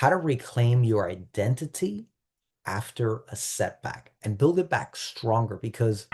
how to reclaim your identity after a setback and build it back stronger because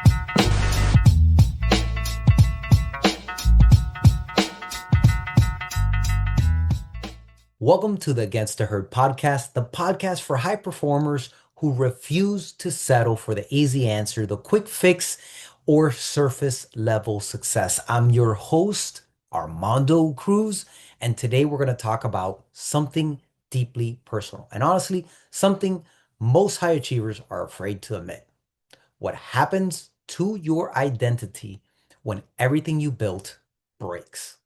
welcome to the Against the Herd podcast, the podcast for high performers who refuse to settle for the easy answer, the quick fix, or surface level success. I'm your host, Armando Cruz, and today we're going to talk about something deeply personal and honestly, something most high achievers are afraid to admit. What happens to your identity when everything you built breaks?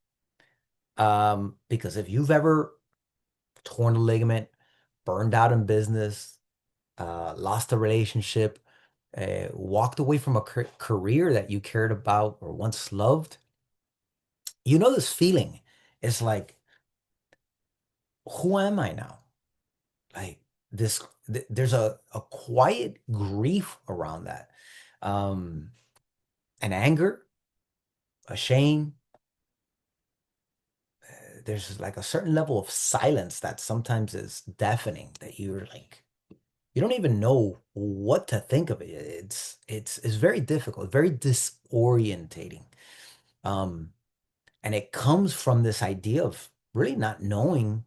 Because if you've ever torn a ligament, burned out in business, lost a relationship, walked away from a career that you cared about or once loved, you know this feeling. It's like, who am I now? Like this, there's a quiet grief around that. Um, an anger, a shame. There's like a certain level of silence that sometimes is deafening that you're like, you don't even know what to think of it. It's very difficult, very disorientating. Um, and it comes from this idea of really not knowing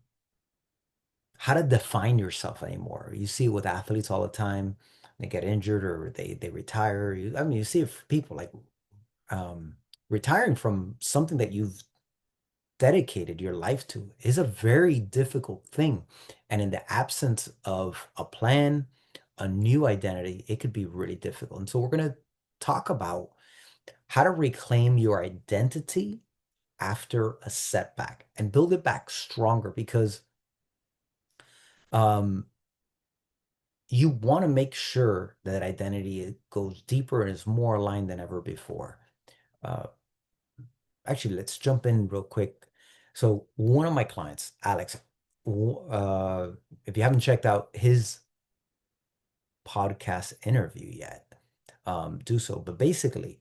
how to define yourself anymore. You see it with athletes all the time. They get injured or they retire. I mean, you see it for people like um, retiring from something that you've dedicated your life to is a very difficult thing. And in the absence of a plan, a new identity, it could be really difficult. And so we're going to talk about how to reclaim your identity after a setback and build it back stronger because um, you want to make sure that identity goes deeper and is more aligned than ever before. Uh, Actually, let's jump in real quick. So one of my clients, Alex, uh, if you haven't checked out his podcast interview yet, do so. But basically,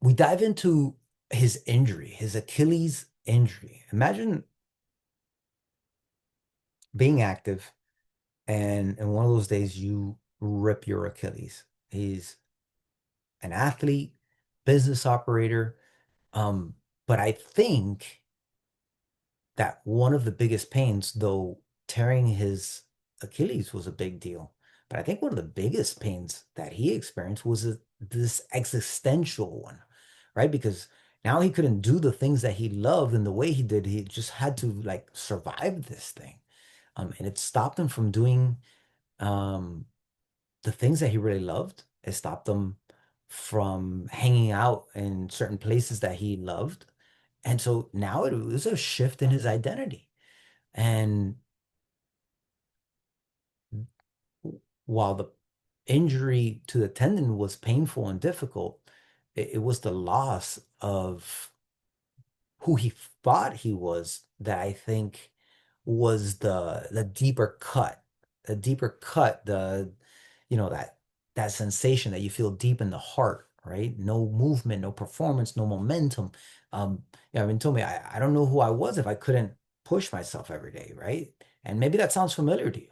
we dive into his injury, his Achilles injury. Imagine being active and one of those days you rip your Achilles. He's an athlete, business operator. Um, but I think that one of the biggest pains, though tearing his Achilles was a big deal, but I think one of the biggest pains that he experienced was this existential one, right? Because now he couldn't do the things that he loved in the way he did. He just had to like survive this thing. And it stopped him from doing um, the things that he really loved. It stopped him from hanging out in certain places that he loved. And so now it was a shift in his identity. And while the injury to the tendon was painful and difficult, it was the loss of who he thought he was that I think was the deeper cut, the deeper cut, the that sensation that you feel deep in the heart, right? No movement, no performance, no momentum. I mean, told me I don't know who I was if I couldn't push myself every day, right? And maybe that sounds familiar to you.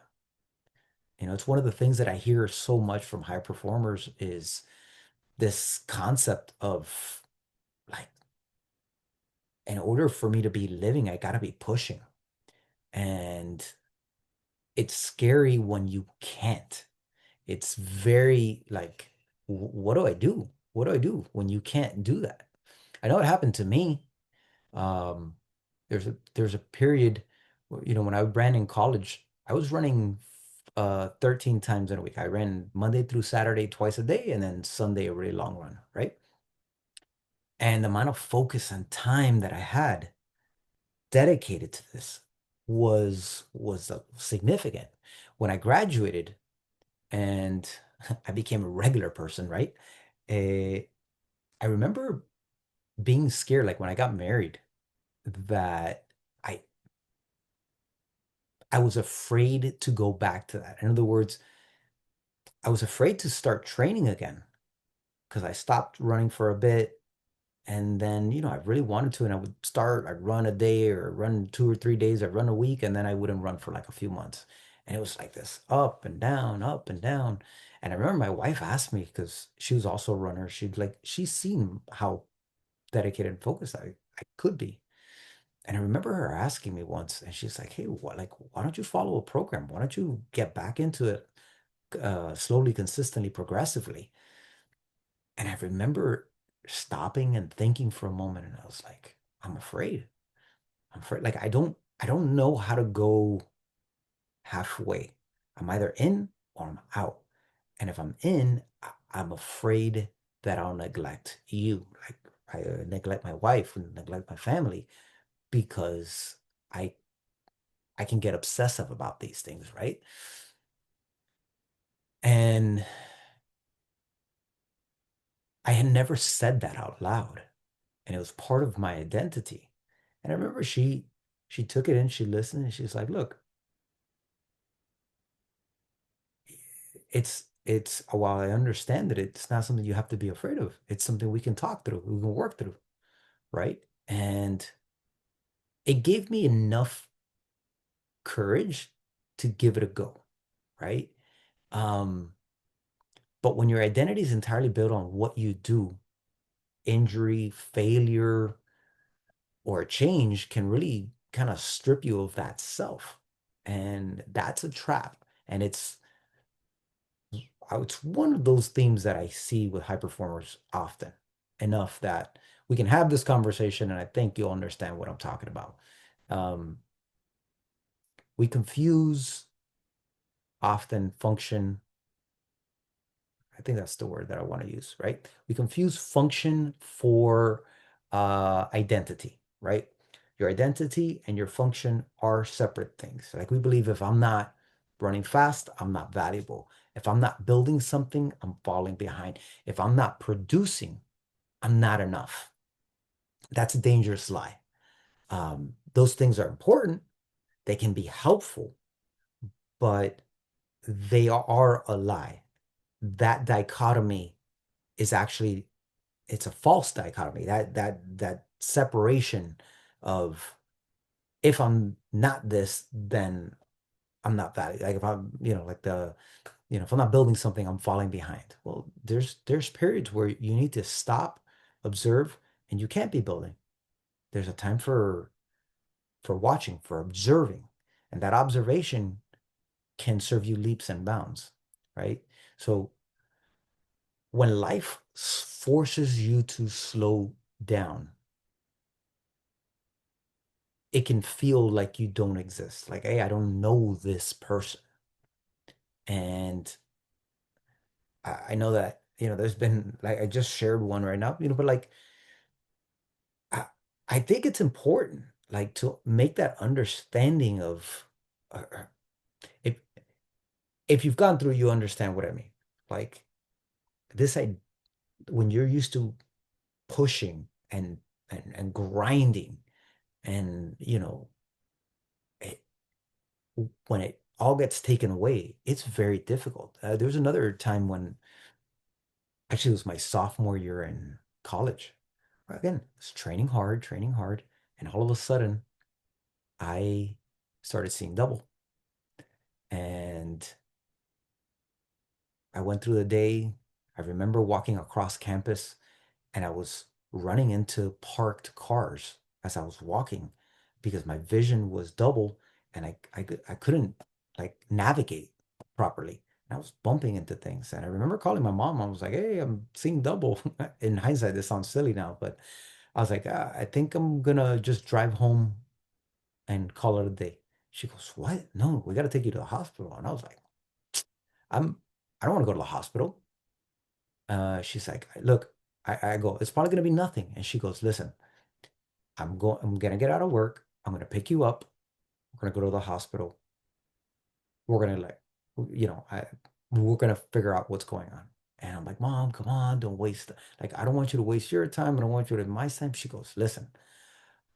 It's one of the things that I hear so much from high performers is this concept of like, in order for me to be living, I gotta be pushing. And it's scary when you can't. It's very like, what do I do? What do I do when you can't do that? I know it happened to me. Um, there's a period, when I ran in college, I was running 13 times in a week. I ran Monday through Saturday twice a day, and then Sunday a really long run, right? And the amount of focus and time that I had dedicated to this was significant. When I graduated and I became a regular person, right? Eh, I remember being scared, like when I got married, that I I was afraid to go back to that. In other words, I was afraid to start training again because I stopped running for a bit. And then, I really wanted to, and I would start, I'd run a day or run 2 or 3 days, I'd run a week, and then I wouldn't run for like a few months. And it was like this up and down, up and down. And I remember my wife asked me, because she was also a runner, she's seen how dedicated and focused I could be. And I remember her asking me once, and she's like, "Hey, why don't you follow a program? Why don't you get back into it slowly, consistently, progressively?" And I remember stopping and thinking for a moment, and I was like, "I'm afraid. I'm afraid. Like I don't know how to go halfway. I'm either in or I'm out. And if I'm in, I'm afraid that I'll neglect you. Like I neglect my wife and neglect my family because I I can get obsessive about these things, right?" And I had never said that out loud, and it was part of my identity. And I remember she took it in, she listened, and she's like, "Look, it's while I understand that it's not something you have to be afraid of. It's something we can talk through, we can work through, right?" And it gave me enough courage to give it a go, right? Um, but when your identity is entirely built on what you do, injury, failure, or a change can really kind of strip you of that self. And that's a trap. And it's one of those themes that I see with high performers often enough that we can have this conversation, and I think you'll understand what I'm talking about. Um, we confuse often function. I think that's the word that I want to use, right? We confuse function for identity, right? Your identity and your function are separate things. Like we believe if I'm not running fast, I'm not valuable. If I'm not building something, I'm falling behind. If I'm not producing, I'm not enough. That's a dangerous lie. Those things are important. They can be helpful, but they are a lie. That dichotomy is actually it's a false dichotomy. That separation of if I'm not this, then I'm not that. Like if I'm, like if I'm not building something, I'm falling behind. Well, there's periods where you need to stop, observe, and you can't be building. There's a time for watching, for observing, and that observation can serve you leaps and bounds, right? So when life forces you to slow down, it can feel like you don't exist. Like, hey, I don't know this person. And I know that, there's been like I just shared one right now, but like I, I think it's important like to make that understanding of if if you've gone through, you understand what I mean. Like this I when you're used to pushing and grinding and it, when it all gets taken away, it's very difficult. There was another time when actually it was my sophomore year in college. Again, it's training hard, and all of a sudden I started seeing double. And I went through the day. I remember walking across campus and I was running into parked cars as I was walking because my vision was double and I couldn't like navigate properly. And I was bumping into things. And I remember calling my mom. I was like, "Hey, I'm seeing double." In hindsight, this sounds silly now, but I was like, I think I'm gonna just drive home and call it a day." She goes, "What? No, we got to take you to the hospital." And I was like, I'm, I don't want to go to the hospital. She's like, "Look," I go, "It's probably going to be nothing." And she goes, "Listen, I'm going to get out of work. I'm going to pick you up. We're going to go to the hospital. We're going to we're going to figure out what's going on." And I'm like, "Mom, come on, don't waste, like, I don't want you to waste your time. I don't want you to waste my time." She goes, "Listen,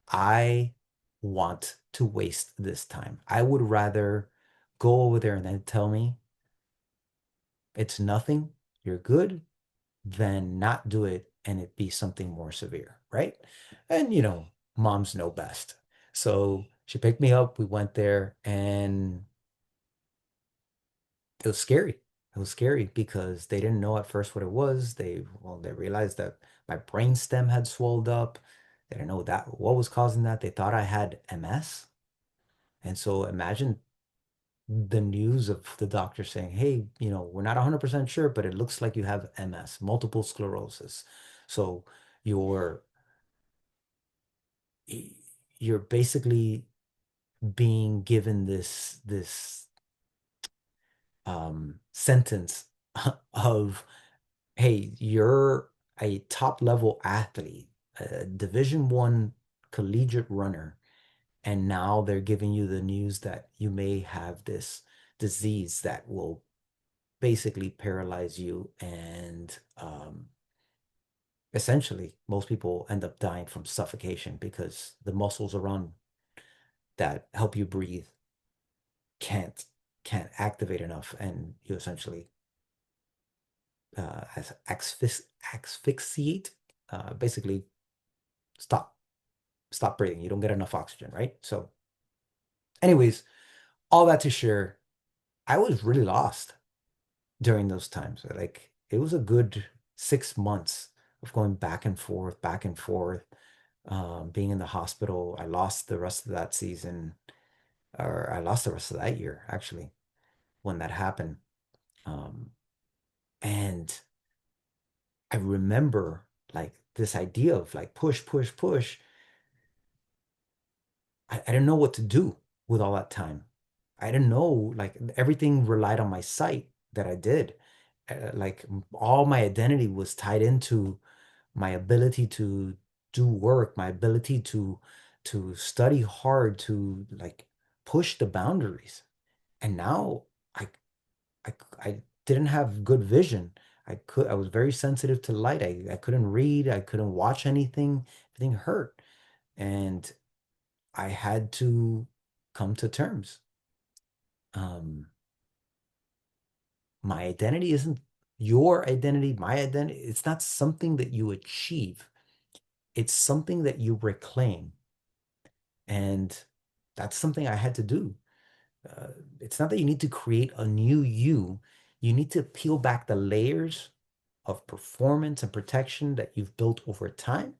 I want to waste this time. I would rather go over there and then tell me it's nothing, you're good, than not do it and it be something more severe, right? And moms know best. So she picked me up, we went there, and it was scary. It was scary because they didn't know at first what it was. They realized that my brain stem had swelled up. They didn't know what was causing that. They thought I had MS. And so imagine the news of the doctor saying, "Hey, we're not 100% sure, but it looks like you have MS, multiple sclerosis." So you're you're basically being given this sentence of, hey, you're a top level athlete, a Division 1 collegiate runner, and now they're giving you the news that you may have this disease that will basically paralyze you, and essentially most people end up dying from suffocation because the muscles around that help you breathe can't can't activate enough, and you essentially asphyxiate, basically stop stop breathing. You don't get enough oxygen, right? So anyways, all that to share, I was really lost during those times. Like it was a good 6 months of going back and forth, being in the hospital. I lost the rest of that season, or I lost the rest of that year, actually, when that happened. Um, and I remember like this idea of like push, push, push. I didn't know what to do with all that time. I didn't know, like everything relied on my sight that I did. Like all my identity was tied into my ability to do work, my ability to study hard, to like push the boundaries. And now I I didn't have good vision. I was very sensitive to light. I couldn't read, I couldn't watch anything. Everything hurt. And I had to come to terms. Um, my identity isn't your identity, my identity. It's not something that you achieve. It's something that you reclaim. And that's something I had to do. Uh, it's not that you need to create a new you. You need to peel back the layers of performance and protection that you've built over time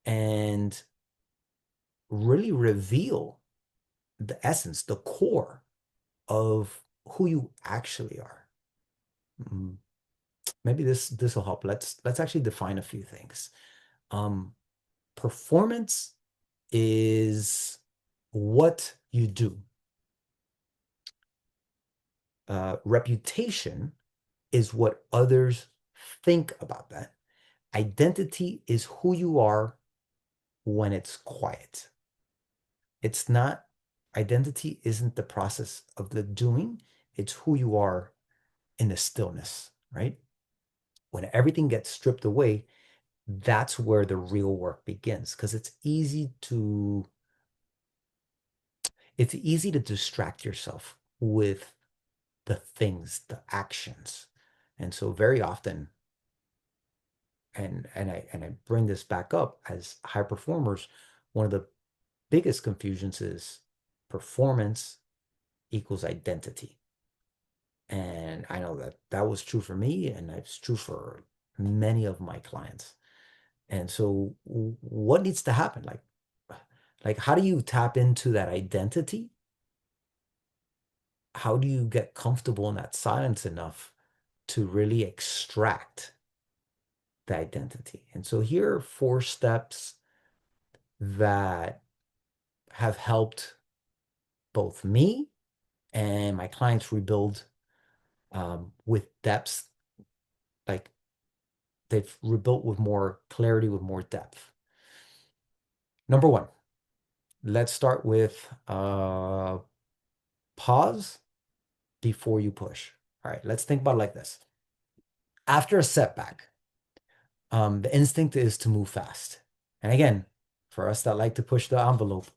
and really reveal the essence, the core of who you actually are. Mm, Maybe this will help. Let's actually define a few things. Um, Performance is what you do. Reputation is what others think about that. Identity is who you are when it's quiet. It's not, identity isn't the process of the doing, it's who you are in the stillness, right? When everything gets stripped away, that's where the real work begins, because it's easy to distract yourself with the things, the actions. And so very often, and I bring this back up, as high performers, one of the biggest confusions is performance equals identity. And I know that that was true for me, and it's true for many of my clients. And so what needs to happen? Like how do you tap into that identity? How do you get comfortable in that silence enough to really extract the identity? And so here are 4 steps that have helped both me and my clients rebuild, with depth. Like they've rebuilt with more clarity, with more depth. Number one, let's start with pause before you push. All right, let's think about it like this. After a setback, the instinct is to move fast. And again, for us that like to push the envelope,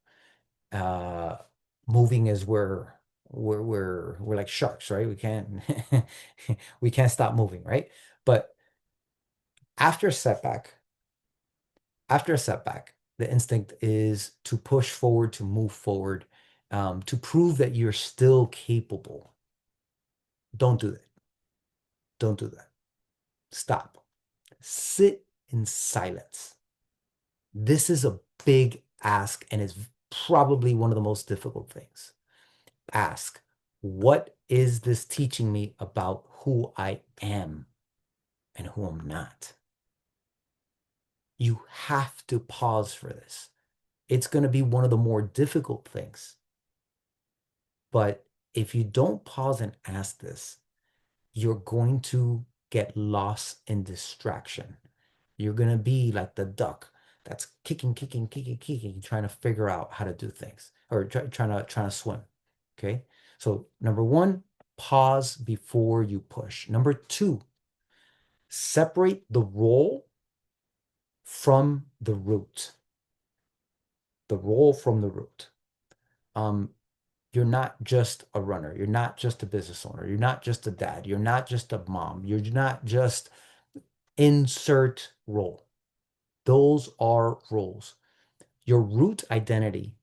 uh, moving is where we're like sharks, right? We can't we can't stop moving, right? But After a setback, after a setback, the instinct is to push forward, to move forward, to prove that you're still capable. Don't do that. Don't do that. Stop. Sit in silence. This is a big ask and is probably one of the most difficult things. Ask, what is this teaching me about who I am and who I'm not? You have to pause for this. It's going to be one of the more difficult things. But if you don't pause and ask this, you're going to get lost in distraction. You're going to be like the duck that's kicking, kicking, kicking, kicking, trying to figure out how to do things or trying to swim. Okay. So number one, pause before you push. Number two, separate the role from the root. The role from the root. Um, you're not just a runner. You're not just a business owner. You're not just a dad. You're not just a mom. You're not just insert role. Those are roles. Your root identity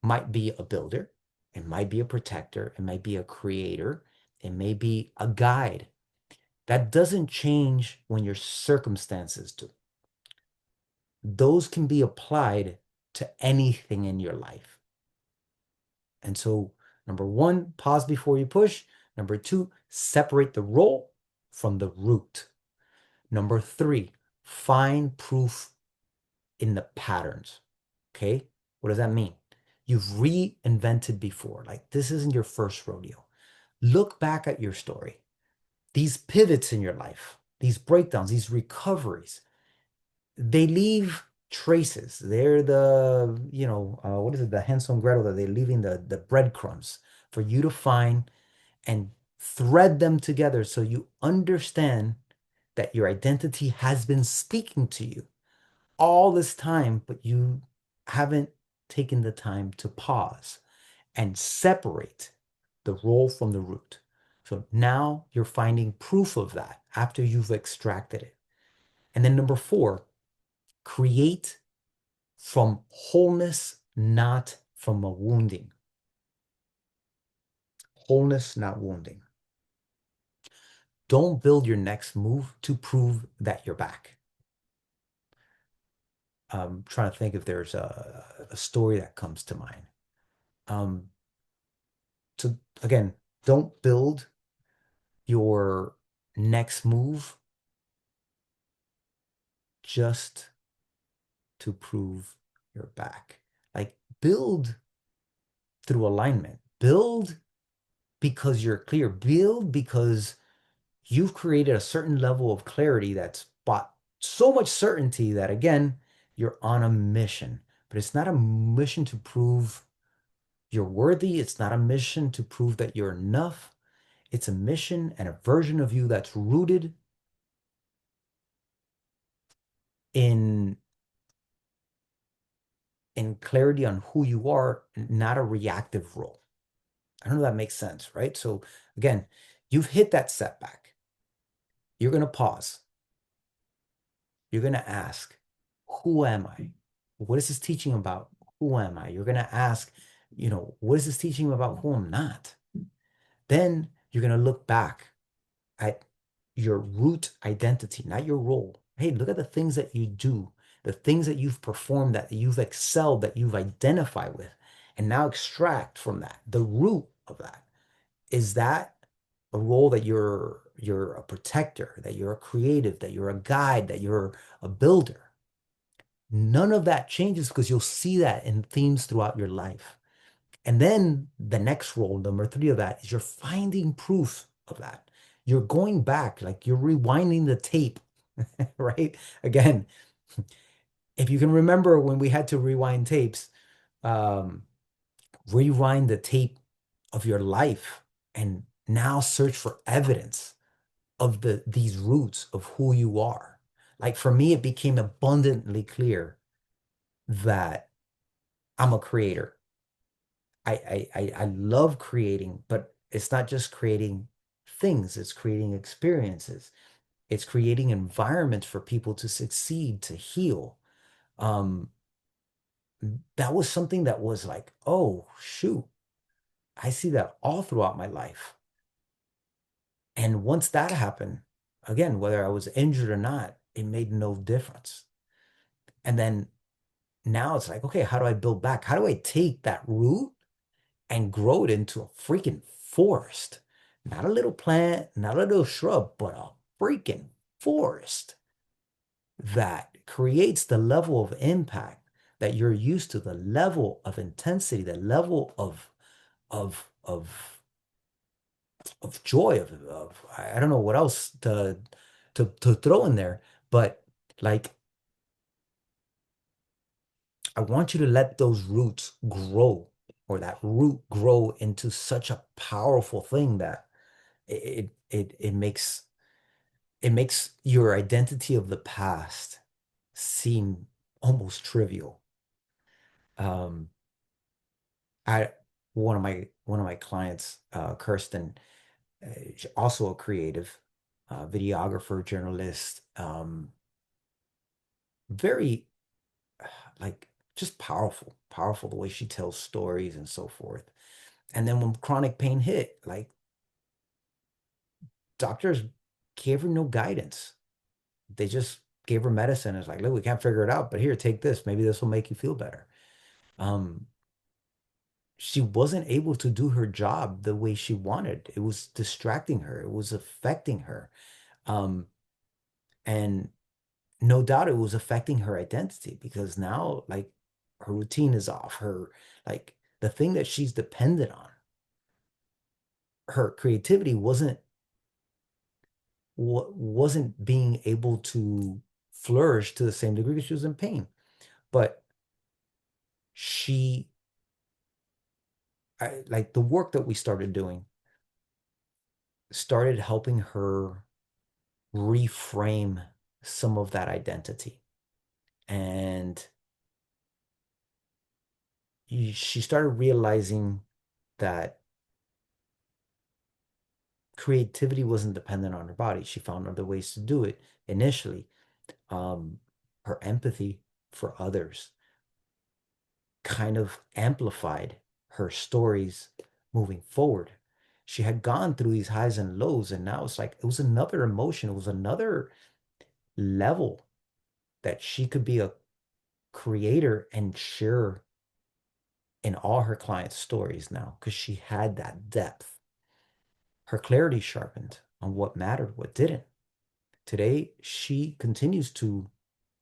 might be a builder. It might be a protector. It might be a creator. It may be a guide. That doesn't change when your circumstances do. Those can be applied to anything in your life. And so, number one, pause before you push. Number two, separate the role from the root. Number three, find proof in the patterns. Okay. What does that mean? You've reinvented before. Like this isn't your first rodeo. Look back at your story. These pivots in your life, these breakdowns, these recoveries, they leave traces. They're the, what is it? The Hansel and Gretel that they're leaving the breadcrumbs for you to find and thread them together so you understand that your identity has been speaking to you all this time, but you haven't taken the time to pause and separate the role from the root. So now you're finding proof of that after you've extracted it. And then number four, create from wholeness, not from a wounding. Wholeness, not wounding. Don't build your next move to prove that you're back. I'm trying to think if there's a story that comes to mind. Um, so again, don't build your next move just to prove you're back. Like build through alignment. Build because you're clear. Build because you've created a certain level of clarity that's brought so much certainty that again, you're on a mission. But it's not a mission to prove you're worthy. It's not a mission to prove that you're enough. It's a mission and a version of you that's rooted in clarity on who you are, not a reactive role. I don't know if that makes sense, right? So again, you've hit that setback. You're going to pause. You're going to ask, who am I? What is this teaching about? Who am I? You're going to ask, what is this teaching about who I'm not? Then you're going to look back at your root identity, not your role. Hey, look at the things that you do, the things that you've performed, that you've excelled, that you've identified with, and now extract from that the root of that. Is that a role that you're a protector, that you're a creative, that you're a guide, that you're a builder? None of that changes because you'll see that in themes throughout your life. And then the next role, number three of that, is you're finding proof of that. You're going back, like you're rewinding the tape, right? Again, if you can remember when we had to rewind tapes, um, rewind the tape of your life and now search for evidence of these roots of who you are. Like for me, it became abundantly clear that I'm a creator. I love creating, but it's not just creating things, it's creating experiences. It's creating environments for people to succeed, to heal. Um, that was something that was like, oh, shoot, I see that all throughout my life. And once that happened, again, whether I was injured or not, it made no difference. And then now it's like, okay, how do I build back? How do I take that root and grow it into a freaking forest? Not a little plant, not a little shrub, but a freaking forest that creates the level of impact that you're used to, the level of intensity, the level of of of joy, of I don't know what else to throw in there, but like I want you to let those roots grow, or that root grow into such a powerful thing that it makes your identity of the past seem almost trivial. Um, I one of my clients, Kirsten, she's also a creative, videographer, journalist, very like just powerful the way she tells stories and so forth. And then when chronic pain hit, like doctors gave her no guidance. They just gave her medicine. It's like, look, we can't figure it out, but here, take this. Maybe this will make you feel better. Um, she wasn't able to do her job the way she wanted. It was distracting her. It was affecting her. Um, and no doubt it was affecting her identity because now, like, her routine is off. Like, the thing that she's dependent on, her creativity wasn't being able to flourish to the same degree because she was in pain. But she, like the work that we started doing, started helping her reframe some of that identity. And she started realizing that creativity wasn't dependent on her body. She found other ways to do it initially. Um, her empathy for others kind of amplified her stories moving forward. She had gone through these highs and lows, and now it's like it was another emotion, it was another level that she could be a creator and share in all her clients' stories now because she had that depth. Her clarity sharpened on what mattered, what didn't. Today, she continues to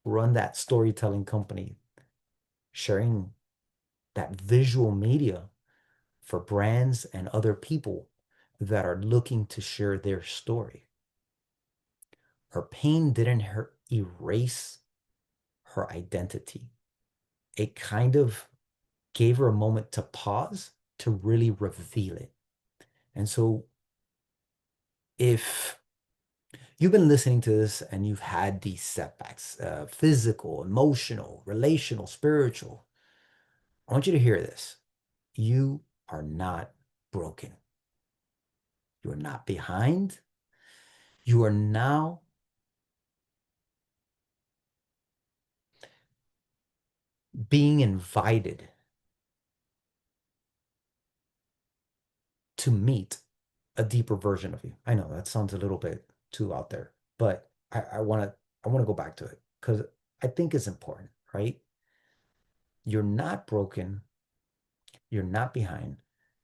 run that storytelling company, sharing that visual media for brands and other people that are looking to share their story. Her pain didn't erase her identity. It kind of gave her a moment to pause to really reveal it. And so if you've been listening to this and you've had these setbacks, physical, emotional, relational, spiritual, I want you to hear this. You are not broken. You are not behind. You are now being invited to meet a deeper version of you. I know that sounds a little bit too out there, but I want to go back to it because I think it's important, right? You're not broken. You're not behind.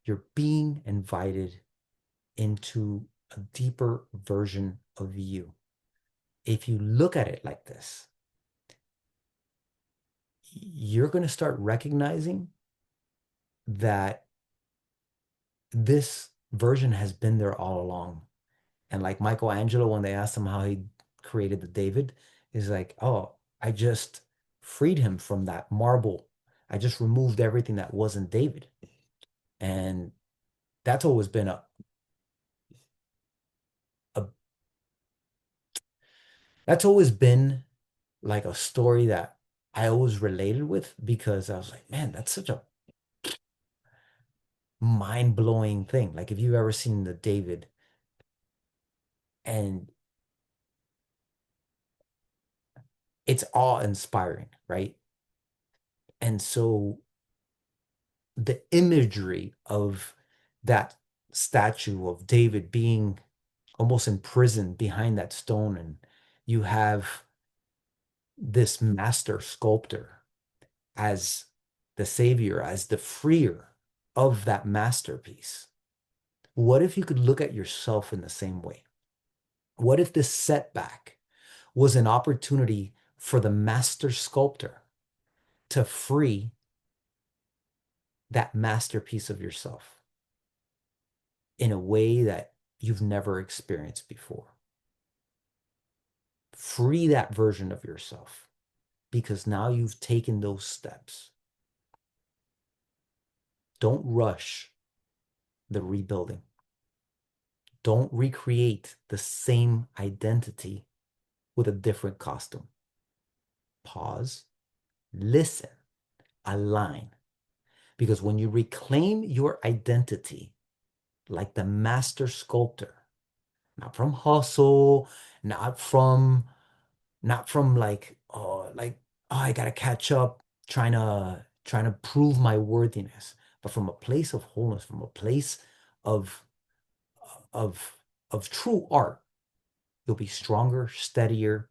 You're being invited into a deeper version of you. If you look at it like this, you're going to start recognizing that this version has been there all along. And like Michelangelo, when they asked him how he created the David, is like, oh, I just freed him from that marble. I just removed everything that wasn't David. And that's always been a that's always been like a story that I always related with because I was like, man, that's such a mind-blowing thing. Like if you've ever seen the David and it's awe-inspiring, right? And so the imagery of that statue of David being almost imprisoned behind that stone, and you have this master sculptor as the savior, as the freer of that masterpiece. What if you could look at yourself in the same way? What if this setback was an opportunity for the master sculptor to free that masterpiece of yourself in a way that you've never experienced before? Free that version of yourself because now you've taken those steps. Don't rush the rebuilding. Don't recreate the same identity with a different costume. Pause, listen, align. Because when you reclaim your identity like the master sculptor, not from hustle, not from like, oh, I gotta catch up, trying to prove my worthiness, but from a place of wholeness, from a place of of of true art, you'll be stronger, steadier,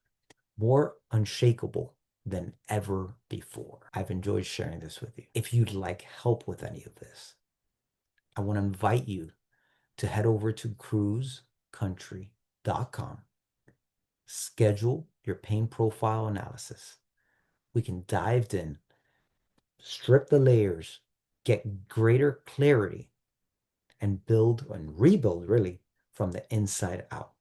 more unshakable than ever before. I've enjoyed sharing this with you. If you'd like help with any of this, I want to invite you to head over to cruisecountry.com, schedule your pain profile analysis. We can dive in, strip the layers, get greater clarity, and build and rebuild really from the inside out.